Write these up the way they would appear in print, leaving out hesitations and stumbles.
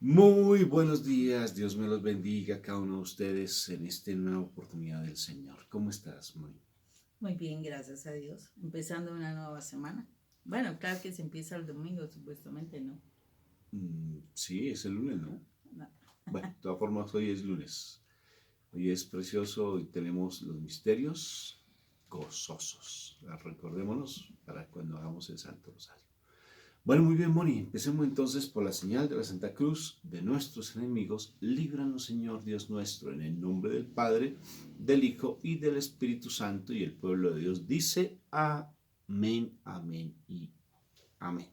Muy buenos días, Dios me los bendiga a cada uno de ustedes en esta nueva oportunidad del Señor. ¿Cómo estás, Muy? Muy bien, gracias a Dios. Empezando una nueva semana. Bueno, claro que se empieza el domingo, supuestamente, ¿no? Sí, es el lunes, ¿no? No. Bueno, de todas formas, hoy es lunes. Hoy es precioso y tenemos los misterios gozosos. Recordémonos para cuando hagamos el Santo Rosario. Bueno, muy bien, Moni. Empecemos entonces por la señal de la Santa Cruz de nuestros enemigos. Líbranos, Señor Dios nuestro, en el nombre del Padre, del Hijo y del Espíritu Santo. Y el pueblo de Dios dice amén, amén y amén.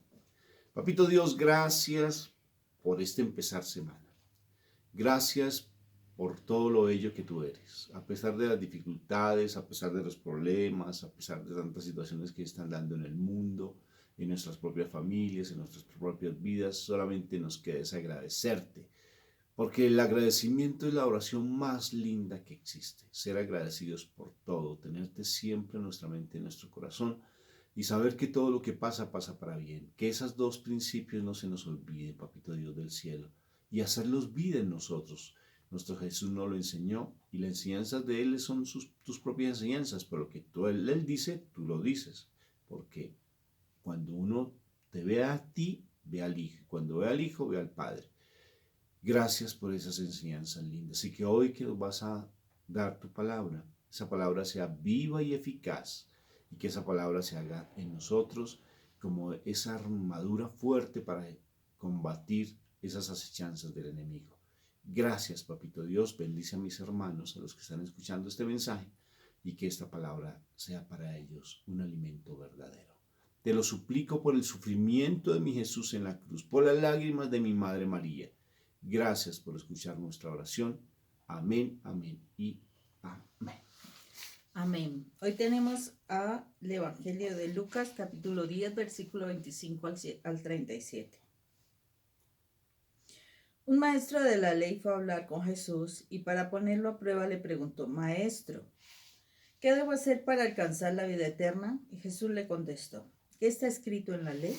Papito Dios, gracias por este empezar semana. Gracias por todo lo bello que tú eres. A pesar de las dificultades, a pesar de los problemas, a pesar de tantas situaciones que están dando en el mundo, en nuestras propias familias, en nuestras propias vidas, solamente nos queda es agradecerte. Porque el agradecimiento es la oración más linda que existe. Ser agradecidos por todo, tenerte siempre en nuestra mente, en nuestro corazón y saber que todo lo que pasa, pasa para bien. Que esos dos principios no se nos olviden, Papito Dios del cielo, y hacerlos vida en nosotros. Nuestro Jesús nos lo enseñó y las enseñanzas de Él son tus propias enseñanzas, pero lo que él dice, tú lo dices. Porque cuando uno te ve a ti, ve al Hijo. Cuando ve al Hijo, ve al Padre. Gracias por esas enseñanzas lindas. Así que hoy que nos vas a dar tu palabra, esa palabra sea viva y eficaz y que esa palabra se haga en nosotros como esa armadura fuerte para combatir esas acechanzas del enemigo. Gracias, Papito Dios. Bendice a mis hermanos, a los que están escuchando este mensaje y que esta palabra sea para ellos un alimento verdadero. Te lo suplico por el sufrimiento de mi Jesús en la cruz, por las lágrimas de mi Madre María. Gracias por escuchar nuestra oración. Amén, amén y amén. Amén. Hoy tenemos el Evangelio de Lucas, capítulo 10, versículo 25 al 37. Un maestro de la ley fue a hablar con Jesús y para ponerlo a prueba le preguntó: Maestro, ¿qué debo hacer para alcanzar la vida eterna? Y Jesús le contestó: ¿Qué está escrito en la ley?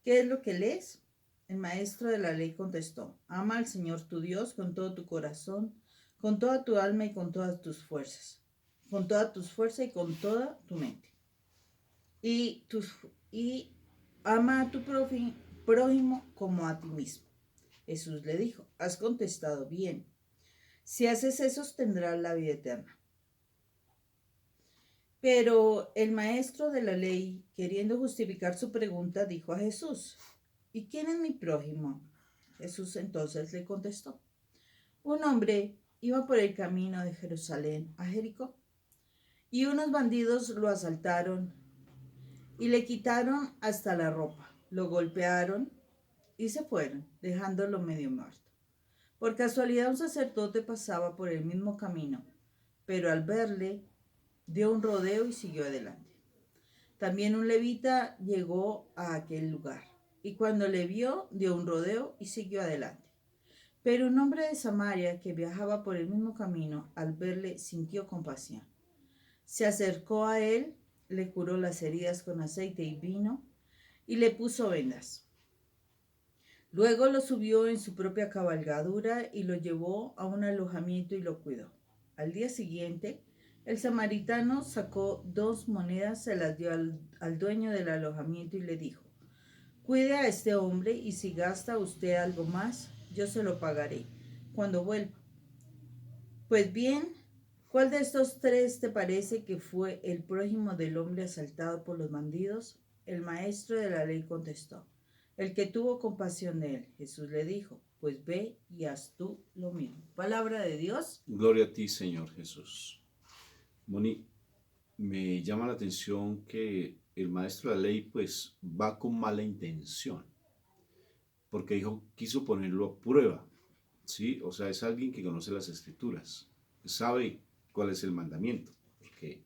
¿Qué es lo que lees? El maestro de la ley contestó: Ama al Señor tu Dios con todo tu corazón, con toda tu alma y con todas tus fuerzas, con todas tus fuerzas y con toda tu mente. Y ama a tu prójimo como a ti mismo. Jesús le dijo: Has contestado bien. Si haces eso, tendrás la vida eterna. Pero el maestro de la ley, queriendo justificar su pregunta, dijo a Jesús: ¿Y quién es mi prójimo? Jesús entonces le contestó: Un hombre iba por el camino de Jerusalén a Jericó, y unos bandidos lo asaltaron y le quitaron hasta la ropa, lo golpearon y se fueron, dejándolo medio muerto. Por casualidad un sacerdote pasaba por el mismo camino, pero al verle dio un rodeo y siguió adelante. También un levita llegó a aquel lugar, y cuando le vio dio un rodeo y siguió adelante. Pero un hombre de Samaria que viajaba por el mismo camino, al verle sintió compasión. Se acercó a él, le curó las heridas con aceite y vino y le puso vendas. Luego lo subió en su propia cabalgadura y lo llevó a un alojamiento y lo cuidó. Al día siguiente, el samaritano sacó 2 monedas, se las dio al dueño del alojamiento y le dijo: Cuide a este hombre y si gasta usted algo más, yo se lo pagaré cuando vuelva. Pues bien, ¿cuál de estos tres te parece que fue el prójimo del hombre asaltado por los bandidos? El maestro de la ley contestó: El que tuvo compasión de él. Jesús le dijo: Pues ve y haz tú lo mismo. Palabra de Dios. Gloria a ti, Señor Jesús. Moni, me llama la atención que el maestro de la ley pues va con mala intención, porque quiso ponerlo a prueba, ¿sí? O sea, es alguien que conoce las escrituras, sabe cuál es el mandamiento, porque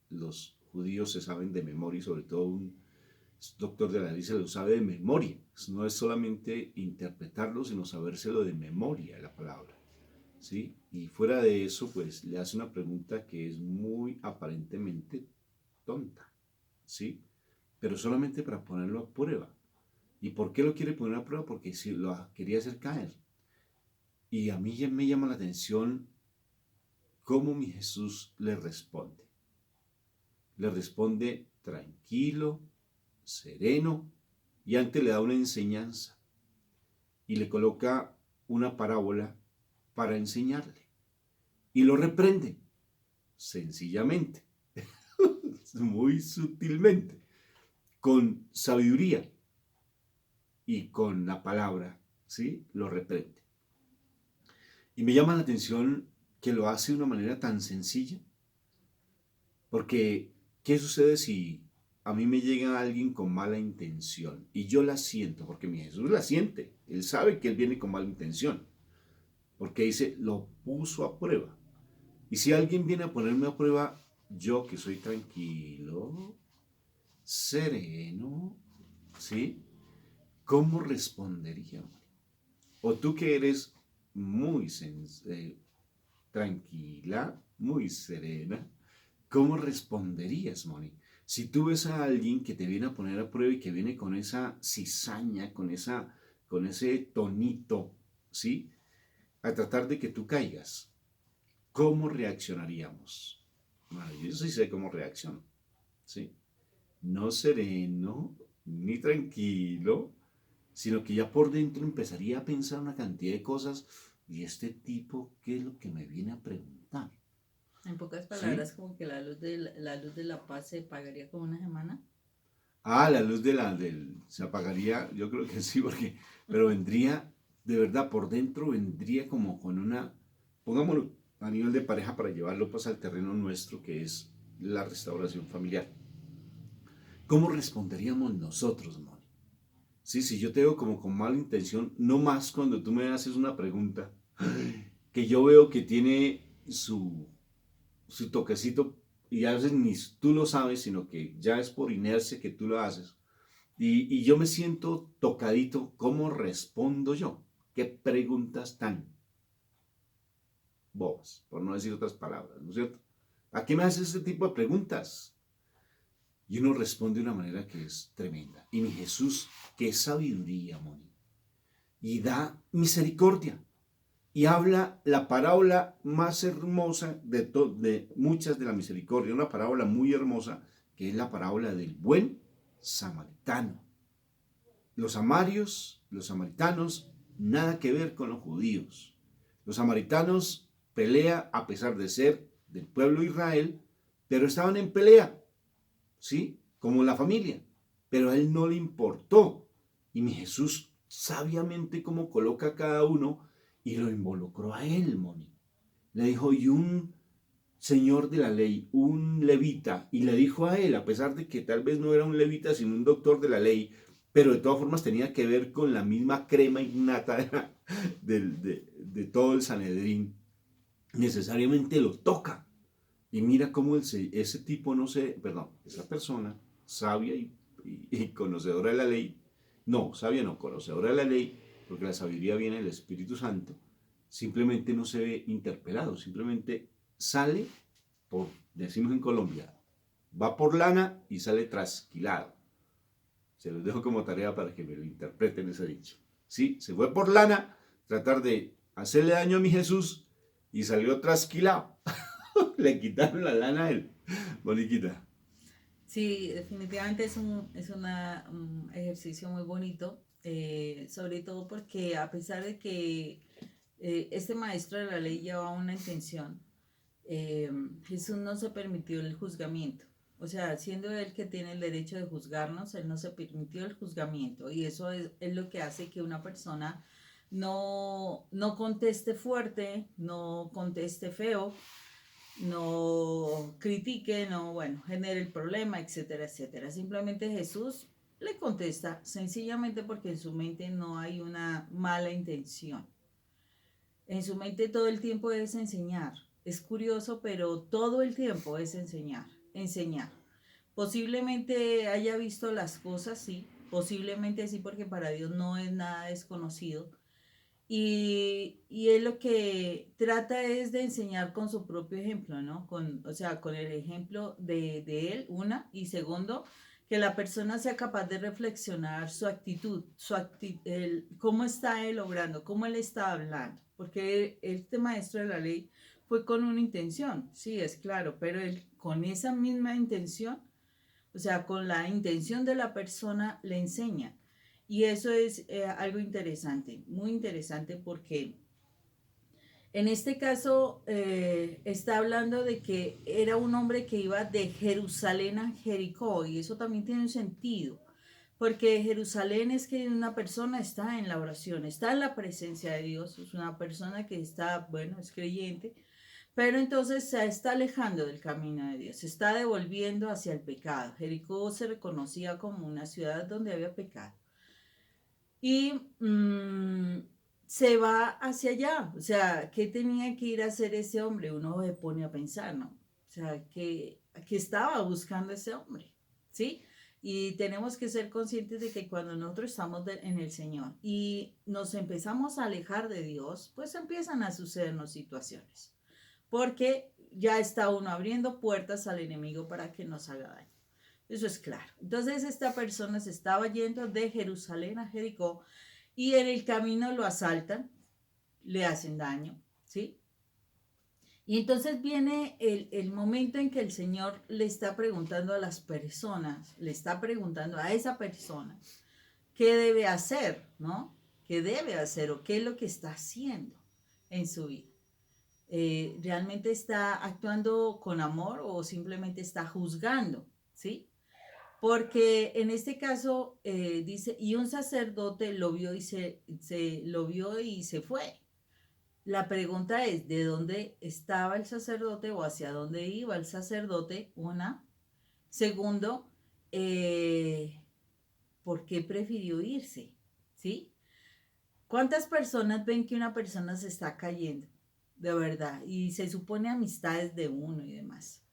los judíos se saben de memoria y sobre todo un doctor de la ley se lo sabe de memoria. No es solamente interpretarlo, sino sabérselo de memoria la palabra, ¿sí? Y fuera de eso, pues le hace una pregunta que es muy aparentemente tonta, ¿sí? Pero solamente para ponerlo a prueba. ¿Y por qué lo quiere poner a prueba? Porque si lo quería hacer caer. Y a mí ya me llama la atención cómo mi Jesús le responde. Le responde tranquilo, sereno, y antes le da una enseñanza y le coloca una parábola para enseñarle. Y lo reprende, sencillamente, muy sutilmente, con sabiduría y con la palabra, ¿sí? Lo reprende. Y me llama la atención que lo hace de una manera tan sencilla, porque ¿qué sucede si a mí me llega alguien con mala intención y yo la siento? Porque mi Jesús la siente, él sabe que él viene con mala intención, porque dice, lo puso a prueba. Y si alguien viene a ponerme a prueba, yo que soy tranquilo, sereno, ¿sí? ¿Cómo respondería? O tú que eres muy tranquila, muy serena, ¿cómo responderías, Moni? Si tú ves a alguien que te viene a poner a prueba y que viene con esa cizaña, con ese tonito, ¿sí? A tratar de que tú caigas, ¿cómo reaccionaríamos? Bueno, yo sí sé cómo reacciono, ¿sí? No sereno, ni tranquilo, sino que ya por dentro empezaría a pensar una cantidad de cosas. ¿Y este tipo qué es lo que me viene a preguntar? En pocas ¿Sí? palabras, como que la luz de la paz se pagaría con una semana. Ah, la luz se apagaría, yo creo que sí, pero vendría, de verdad, por dentro vendría como con pongámoslo a nivel de pareja para llevarlo pues al terreno nuestro que es la restauración familiar. ¿Cómo responderíamos nosotros, Moni? Sí, si yo te veo como con mala intención, no más cuando tú me haces una pregunta que yo veo que tiene su toquecito y a veces ni tú lo sabes, sino que ya es por inercia que tú lo haces. Y yo me siento tocadito. ¿Cómo respondo yo? ¿Qué preguntas tan bobas? Por no decir otras palabras, ¿no es cierto? ¿A qué me haces este tipo de preguntas? Y uno responde de una manera que es tremenda. Y mi Jesús, qué sabiduría, Moni. Y da misericordia. Y habla la parábola más hermosa de muchas de la misericordia. Una parábola muy hermosa que es la parábola del buen samaritano. Los samarios, los samaritanos, nada que ver con los judíos. Los samaritanos pelea a pesar de ser del pueblo de Israel, pero estaban en pelea, ¿sí? Como la familia. Pero a él no le importó. Y mi Jesús sabiamente como coloca a cada uno y lo involucró a él, Moni. Le dijo, y un señor de la ley, un levita, y le dijo a él, a pesar de que tal vez no era un levita, sino un doctor de la ley, pero de todas formas tenía que ver con la misma crema innata de todo el Sanedrín, necesariamente lo toca. Y mira cómo ese tipo no se, perdón, esa persona sabia y conocedora de la ley, no, sabia no, conocedora de la ley, porque la sabiduría viene del Espíritu Santo, simplemente no se ve interpelado, simplemente sale por, decimos en Colombia, va por lana y sale trasquilado. Se los dejo como tarea para que me lo interpreten ese dicho. Sí, se fue por lana, tratar de hacerle daño a mi Jesús y salió trasquilado. Le quitaron la lana a él. Boniquita. Sí, definitivamente un ejercicio muy bonito, sobre todo porque a pesar de que este maestro de la ley llevaba una intención, eh, Jesús no se permitió el juzgamiento. O sea, siendo él que tiene el derecho de juzgarnos, él no se permitió el juzgamiento. Y eso es lo que hace que una persona no conteste fuerte, no conteste feo, no critique, no, bueno, genere el problema, etcétera, etcétera. Simplemente Jesús le contesta sencillamente porque en su mente no hay una mala intención. En su mente todo el tiempo es enseñar. Es curioso, pero todo el tiempo es enseñar, enseñar. Posiblemente haya visto las cosas, sí, posiblemente sí, porque para Dios no es nada desconocido, y él lo que trata es de enseñar con su propio ejemplo, ¿no? O sea, con el ejemplo de él, una, y segundo, que la persona sea capaz de reflexionar su actitud, cómo está él obrando, cómo él está hablando, porque este maestro de la ley fue con una intención, sí, es claro, pero él con esa misma intención, o sea, con la intención de la persona le enseña. Y eso es algo interesante, muy interesante porque en este caso está hablando de que era un hombre que iba de Jerusalén a Jericó y eso también tiene un sentido, porque Jerusalén es que una persona está en la oración, está en la presencia de Dios, es una persona que está, bueno, es creyente, pero entonces se está alejando del camino de Dios, se está devolviendo hacia el pecado. Jericó se reconocía como una ciudad donde había pecado. Y se va hacia allá. O sea, ¿qué tenía que ir a hacer ese hombre? Uno se pone a pensar, ¿no? O sea, ¿qué estaba buscando ese hombre? ¿Sí? Y tenemos que ser conscientes de que cuando nosotros estamos en el Señor y nos empezamos a alejar de Dios, pues empiezan a sucedernos situaciones. Porque ya está uno abriendo puertas al enemigo para que nos haga daño. Eso es claro. Entonces esta persona se estaba yendo de Jerusalén a Jericó y en el camino lo asaltan, le hacen daño, ¿sí? Y entonces viene el momento en que el Señor le está preguntando a las personas, le está preguntando a esa persona qué debe hacer, ¿no? ¿Qué debe hacer o qué es lo que está haciendo en su vida? ¿Realmente está actuando con amor o simplemente está juzgando, ¿sí? Porque en este caso dice, y un sacerdote lo vio y lo vio y se fue. La pregunta es, ¿de dónde estaba el sacerdote o hacia dónde iba el sacerdote? Una. Segundo, ¿por qué prefirió irse? ¿Sí? ¿Cuántas personas ven que una persona se está cayendo? De verdad. Y se supone amistades de uno y demás.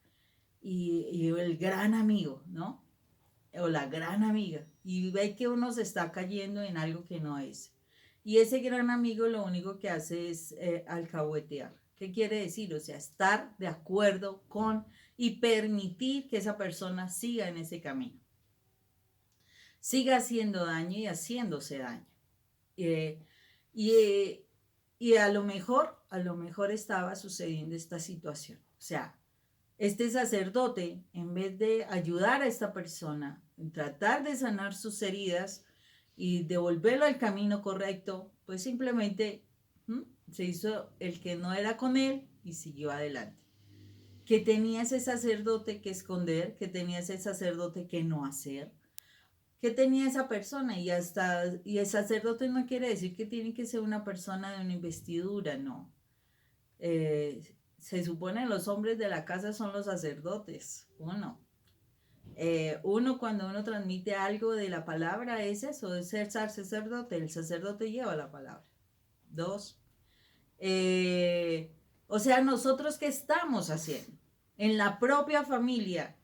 Y el gran amigo, ¿no? O la gran amiga y ve que uno se está cayendo en algo que no es. Y ese gran amigo lo único que hace es alcahuetear. ¿Qué quiere decir? O sea, estar de acuerdo con y permitir que esa persona siga en ese camino. Siga haciendo daño y haciéndose daño. Eh, y, eh, y a lo mejor estaba sucediendo esta situación. O sea, este sacerdote, en vez de ayudar a esta persona, en tratar de sanar sus heridas y devolverlo al camino correcto, pues simplemente se hizo el que no era con él y siguió adelante. ¿Qué tenía ese sacerdote que esconder? ¿Qué tenía ese sacerdote que no hacer? ¿Qué tenía esa persona? Y el sacerdote no quiere decir que tiene que ser una persona de una investidura, no. Se supone los hombres de la casa son los sacerdotes, uno cuando uno transmite algo de la palabra es eso, es ser sacerdote, el sacerdote lleva la palabra. Dos, o sea, nosotros qué estamos haciendo en la propia familia.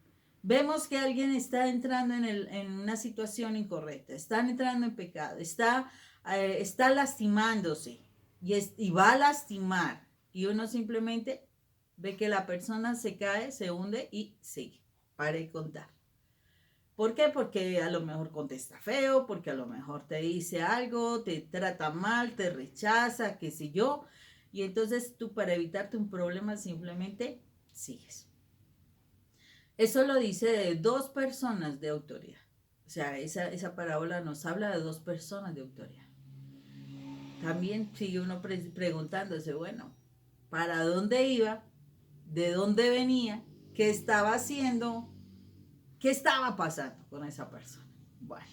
Vemos que alguien está entrando en una situación incorrecta, está entrando en pecado, está lastimándose y va a lastimar. Y uno simplemente ve que la persona se cae, se hunde y sigue. Para de contar. ¿Por qué? Porque a lo mejor contesta feo, porque a lo mejor te dice algo, te trata mal, te rechaza, qué sé yo. Y entonces tú para evitarte un problema simplemente sigues. Eso lo dice de dos personas de autoridad. O sea, esa parábola nos habla de dos personas de autoridad. También sigue uno preguntándose, bueno, ¿para dónde iba? ¿De dónde venía? ¿Qué estaba haciendo? ¿Qué estaba pasando con esa persona? Bueno,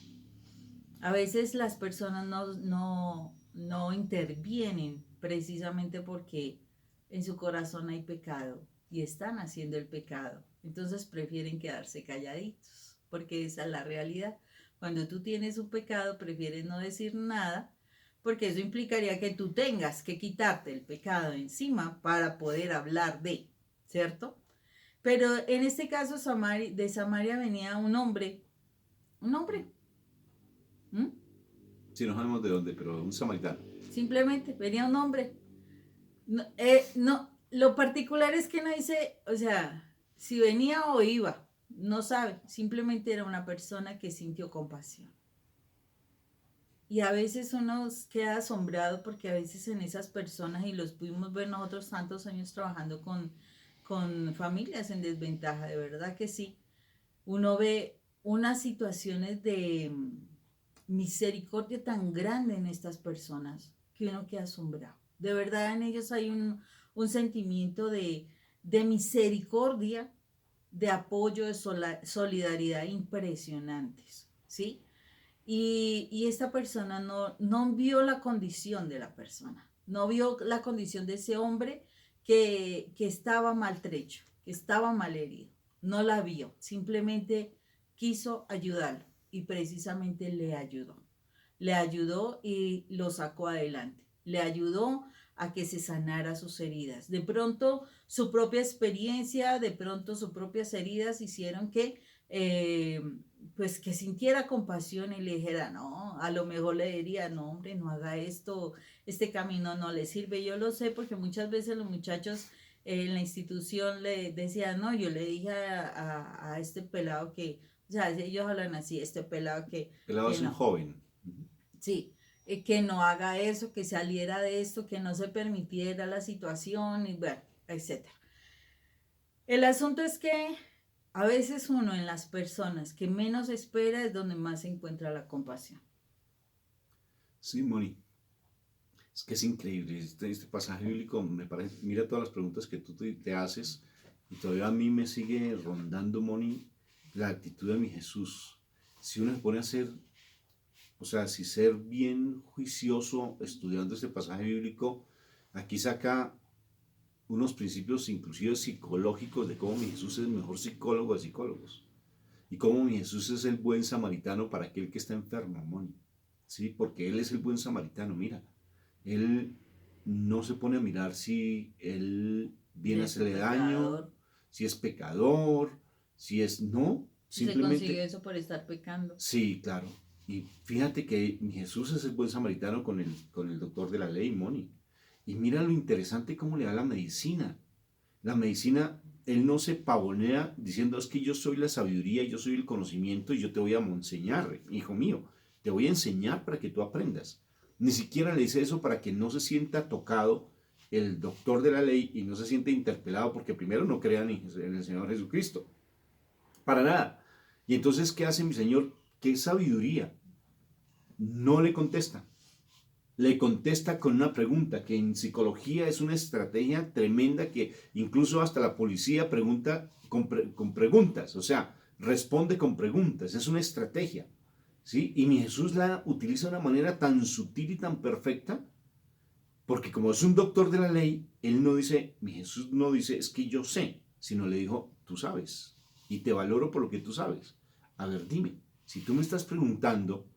a veces las personas no intervienen precisamente porque en su corazón hay pecado y están haciendo el pecado. Entonces prefieren quedarse calladitos, porque esa es la realidad. Cuando tú tienes un pecado, prefieres no decir nada, porque eso implicaría que tú tengas que quitarte el pecado encima para poder hablar de, ¿cierto? Pero en este caso de Samaria venía un hombre. ¿Mm? Si no sabemos de dónde, pero un samaritano. Simplemente venía un hombre. No, lo particular es que no dice, o sea, si venía o iba. no sabe, simplemente era una persona que sintió compasión. Y a veces uno queda asombrado porque a veces en esas personas, y los pudimos ver nosotros tantos años trabajando con familias en desventaja, de verdad que sí, uno ve unas situaciones de misericordia tan grande en estas personas que uno queda asombrado. De verdad en ellos hay un sentimiento de misericordia, de apoyo, de solidaridad impresionantes, ¿sí? Y esta persona no vio la condición de la persona, no vio la condición de ese hombre que estaba maltrecho, que estaba malherido, no la vio, simplemente quiso ayudarlo y precisamente le ayudó y lo sacó adelante, le ayudó a que se sanara sus heridas. De pronto su propia experiencia, de pronto sus propias heridas hicieron que pues que sintiera compasión y le dijera, no, a lo mejor le diría, no hombre, no haga esto, este camino no le sirve. Yo lo sé porque muchas veces los muchachos en la institución le decían, no, yo le dije a este pelado que, o sea, ellos hablan así, este pelado Pelado que es un no, joven. sí, que no haga eso, que saliera de esto, que no se permitiera la situación y bueno, etcétera. El asunto es que a veces uno en las personas que menos espera es donde más se encuentra la compasión. Sí, Moni. Es que es increíble. Este pasaje bíblico me parece. Mira todas las preguntas que tú te haces. Y todavía a mí me sigue rondando, Moni, la actitud de mi Jesús. Si uno se pone a hacer, o sea, si ser bien juicioso estudiando este pasaje bíblico, aquí saca unos principios inclusive psicológicos de cómo mi Jesús es el mejor psicólogo de psicólogos y cómo mi Jesús es el buen samaritano para aquel que está enfermo, Moni. Sí, porque Él es el buen samaritano, mira. Él no se pone a mirar si Él viene a De su hacerle daño, pecador. si es pecador, si es no, Si se consigue simplemente eso por estar pecando. sí, claro. Y fíjate que mi Jesús es el buen samaritano con el doctor de la ley, Moni. Y mira lo interesante cómo le da la medicina. La medicina, él no se pavonea diciendo es que yo soy la sabiduría, yo soy el conocimiento y yo te voy a enseñar, hijo mío. Te voy a enseñar para que tú aprendas. Ni siquiera le dice eso para que no se sienta tocado el doctor de la ley y no se sienta interpelado porque primero no crean en el Señor Jesucristo. Para nada. Y entonces, ¿qué hace mi Señor? ¿Qué sabiduría? No le contesta. Le contesta con una pregunta, que en psicología es una estrategia tremenda que incluso hasta la policía pregunta con preguntas, o sea, responde con preguntas, es una estrategia, ¿sí? Y mi Jesús la utiliza de una manera tan sutil y tan perfecta, porque como es un doctor de la ley, él no dice, mi Jesús no dice, es que yo sé, sino le dijo, tú sabes, y te valoro por lo que tú sabes. A ver, dime, si tú me estás preguntando,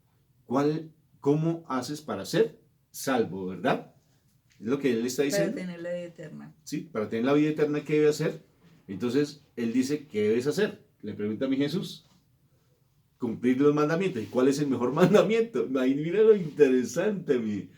¿cómo haces para ser salvo, verdad? Es lo que él está Para diciendo. tener la vida eterna. Sí, para tener la vida eterna, ¿qué debe hacer? Entonces, él dice, ¿qué debes hacer? Le pregunta a mi Jesús. Cumplir los mandamientos. ¿Y cuál es el mejor mandamiento? Ahí mira lo interesante, mi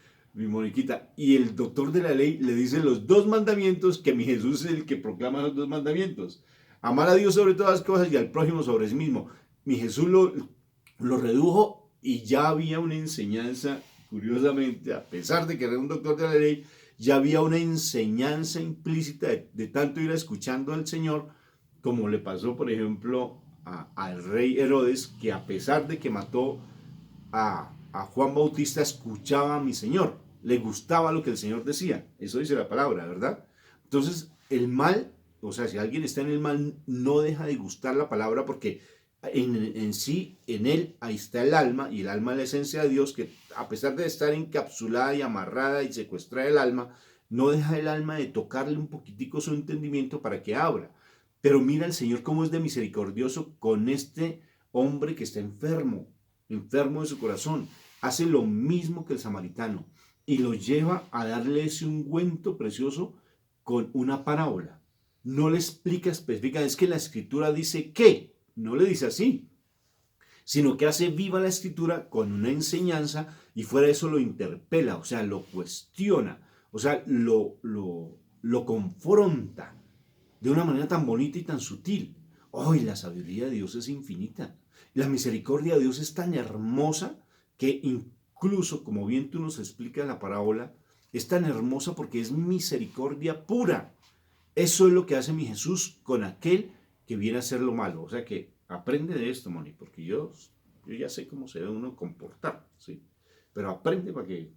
Moniquita. Y el doctor de la ley le dice los dos mandamientos que mi Jesús es el que proclama los dos mandamientos. Amar a Dios sobre todas las cosas y al prójimo sobre sí mismo. Mi Jesús lo redujo y ya había una enseñanza, curiosamente, a pesar de que era un doctor de la ley, ya había una enseñanza implícita de tanto ir escuchando al Señor, como le pasó, por ejemplo, al rey Herodes, que a pesar de que mató a Juan Bautista, escuchaba a mi Señor, le gustaba lo que el Señor decía, eso dice la palabra, ¿verdad? Entonces, el mal, o sea, si alguien está en el mal, no deja de gustar la palabra porque en sí, en él, ahí está el alma, y el alma es la esencia de Dios, que a pesar de estar encapsulada y amarrada y secuestrada el alma, no deja el alma de tocarle un poquitico su entendimiento para que abra. Pero mira el Señor cómo es de misericordioso con este hombre que está enfermo, enfermo de su corazón. Hace lo mismo que el samaritano y lo lleva a darle ese ungüento precioso con una parábola. No le explica específica, es que la escritura dice que, no le dice así, sino que hace viva la escritura con una enseñanza y fuera de eso lo interpela, o sea, lo cuestiona, o sea, lo confronta de una manera tan bonita y tan sutil. Hoy la sabiduría de Dios es infinita. La misericordia de Dios es tan hermosa que incluso, como bien tú nos explicas la parábola, es tan hermosa porque es misericordia pura. Eso es lo que hace mi Jesús con aquel que viene a hacer lo malo. O sea que aprende de esto, Moni, porque yo ya sé cómo se debe uno comportar, ¿sí? Pero aprende para que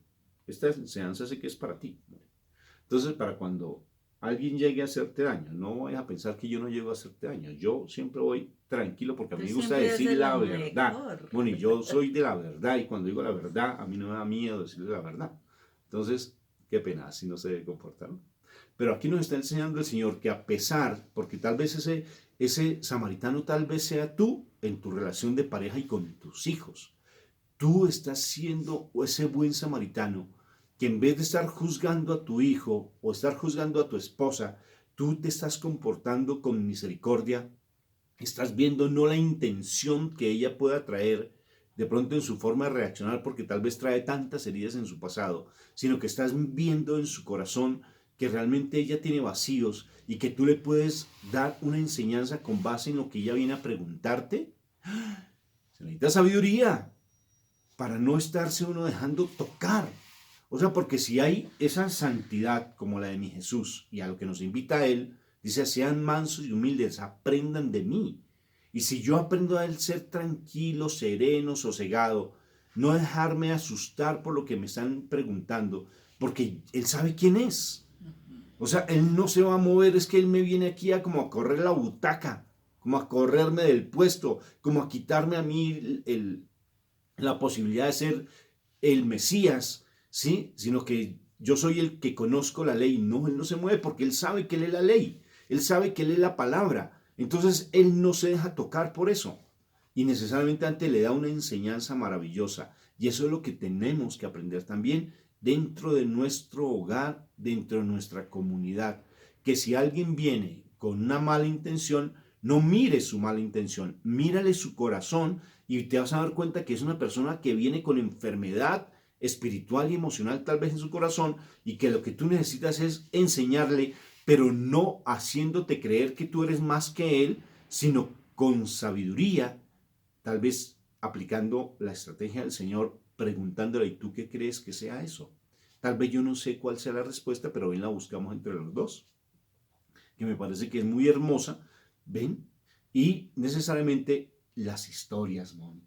esta enseñanza sé que es para ti, Moni. Entonces, para cuando alguien llegue a hacerte daño, no vayas a pensar que yo no llego a hacerte daño. Yo siempre voy tranquilo porque a mí Tú me gusta siempre decir haces la lo verdad. mejor. Bueno, y yo soy de la verdad y cuando digo la verdad, a mí no me da miedo decirle la verdad. Entonces, qué pena, así no se debe comportar, ¿no? Pero aquí nos está enseñando el Señor que a pesar, porque tal vez ese samaritano tal vez sea tú en tu relación de pareja y con tus hijos, tú estás siendo ese buen samaritano que en vez de estar juzgando a tu hijo o estar juzgando a tu esposa, tú te estás comportando con misericordia, estás viendo no la intención que ella pueda traer de pronto en su forma de reaccionar porque tal vez trae tantas heridas en su pasado, sino que estás viendo en su corazón que realmente ella tiene vacíos y que tú le puedes dar una enseñanza con base en lo que ella viene a preguntarte. Se necesita sabiduría para no estarse uno dejando tocar. O sea, porque si hay esa santidad como la de mi Jesús y a lo que nos invita a Él, dice, sean mansos y humildes, aprendan de mí. Y si yo aprendo a Él ser tranquilo, sereno, sosegado, no dejarme asustar por lo que me están preguntando, porque Él sabe quién es. O sea, Él no se va a mover, es que Él me viene aquí a como a correr la butaca, como a correrme del puesto, como a quitarme a mí la posibilidad de ser el Mesías, ¿sí? Sino que yo soy el que conozco la ley. No, él no se mueve porque él sabe que él es la ley. Él sabe que él es la palabra. Entonces, él no se deja tocar por eso. Y necesariamente antes le da una enseñanza maravillosa. Y eso es lo que tenemos que aprender también dentro de nuestro hogar, dentro de nuestra comunidad. Que si alguien viene con una mala intención, no mire su mala intención, mírale su corazón y te vas a dar cuenta que es una persona que viene con enfermedad espiritual y emocional tal vez en su corazón y que lo que tú necesitas es enseñarle, pero no haciéndote creer que tú eres más que él, sino con sabiduría, tal vez aplicando la estrategia del Señor, preguntándole, ¿y tú qué crees que sea eso? Tal vez yo no sé cuál sea la respuesta, pero bien la buscamos entre los dos, que me parece que es muy hermosa, ¿ven? Y necesariamente las historias, Moni.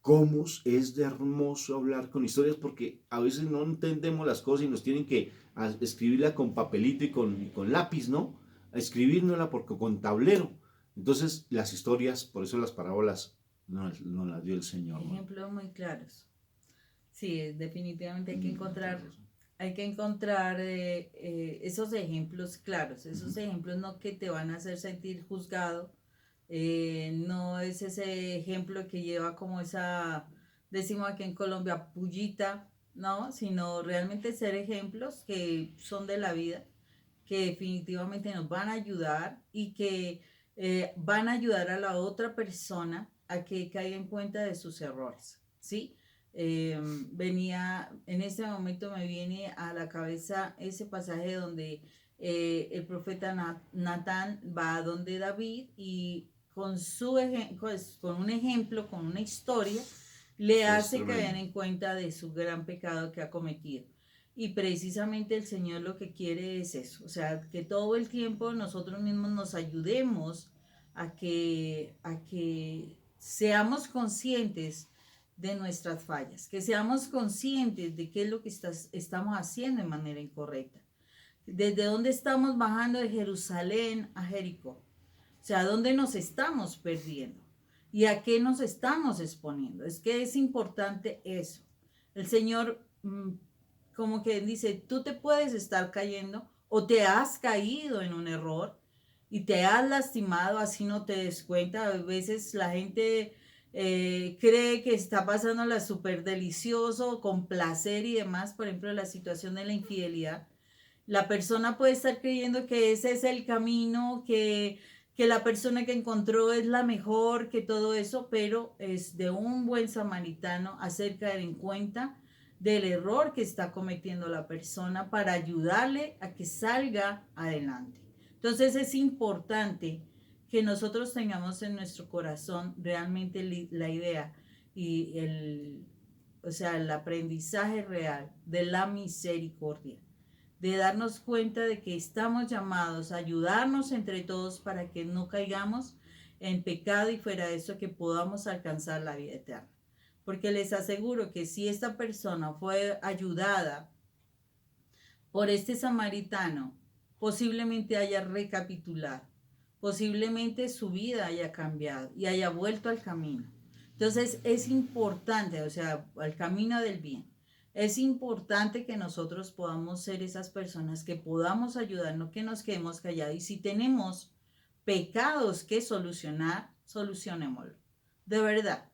Cómo es de hermoso hablar con historias porque a veces no entendemos las cosas y nos tienen que escribirla con papelito y con lápiz, ¿no? A escribirnosla porque con tablero. Entonces las historias, por eso las parábolas no las dio el Señor, ¿no? Ejemplos muy claros. Sí, definitivamente hay que encontrar esos ejemplos claros, esos ejemplos no que te van a hacer sentir juzgado, no es ese ejemplo que lleva como esa, decimos aquí en Colombia, pullita, ¿no? Sino realmente ser ejemplos que son de la vida, que definitivamente nos van a ayudar y que van a ayudar a la otra persona a que caiga en cuenta de sus errores, ¿sí? En este momento me viene a la cabeza ese pasaje donde el profeta Natán va a donde David y con un ejemplo, con una historia, le hace caer en cuenta de su gran pecado que ha cometido. Y precisamente el Señor lo que quiere es eso, o sea, que todo el tiempo nosotros mismos nos ayudemos a que seamos conscientes de nuestras fallas, que seamos conscientes de qué es lo que estamos haciendo de manera incorrecta. Desde dónde estamos bajando de Jerusalén a Jericó. O sea, ¿dónde nos estamos perdiendo? ¿Y a qué nos estamos exponiendo? Es que es importante eso. El Señor, como que dice, tú te puedes estar cayendo o te has caído en un error y te has lastimado, así no te des cuenta. A veces la gente cree que está pasándola súper delicioso, con placer y demás. Por ejemplo, la situación de la infidelidad. La persona puede estar creyendo que ese es el camino, que la persona que encontró es la mejor, que todo eso, pero es de un buen samaritano hacer caer en cuenta del error que está cometiendo la persona para ayudarle a que salga adelante. Entonces es importante que nosotros tengamos en nuestro corazón realmente la idea y el aprendizaje real de la misericordia, de darnos cuenta de que estamos llamados a ayudarnos entre todos para que no caigamos en pecado y fuera de eso que podamos alcanzar la vida eterna. Porque les aseguro que si esta persona fue ayudada por este samaritano, posiblemente haya recapitulado, posiblemente su vida haya cambiado y haya vuelto al camino. Entonces es importante, al camino del bien. Es importante que nosotros podamos ser esas personas que podamos ayudar, no que nos quedemos callados. Y si tenemos pecados que solucionar, solucionémoslo. De verdad.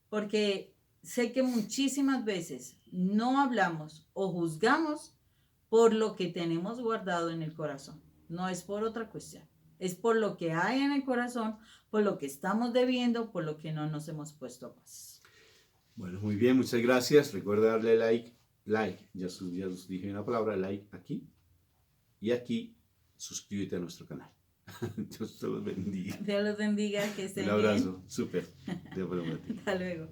Porque sé que muchísimas veces no hablamos o juzgamos por lo que tenemos guardado en el corazón. No es por otra cuestión. Es por lo que hay en el corazón, por lo que estamos debiendo, por lo que no nos hemos puesto a paz. Bueno, muy bien, muchas gracias. Recuerda darle like, ya os dije una palabra, like aquí. Y aquí, suscríbete a nuestro canal. Dios te los bendiga. Dios los bendiga, que estén Un abrazo, bien. súper. Hasta luego.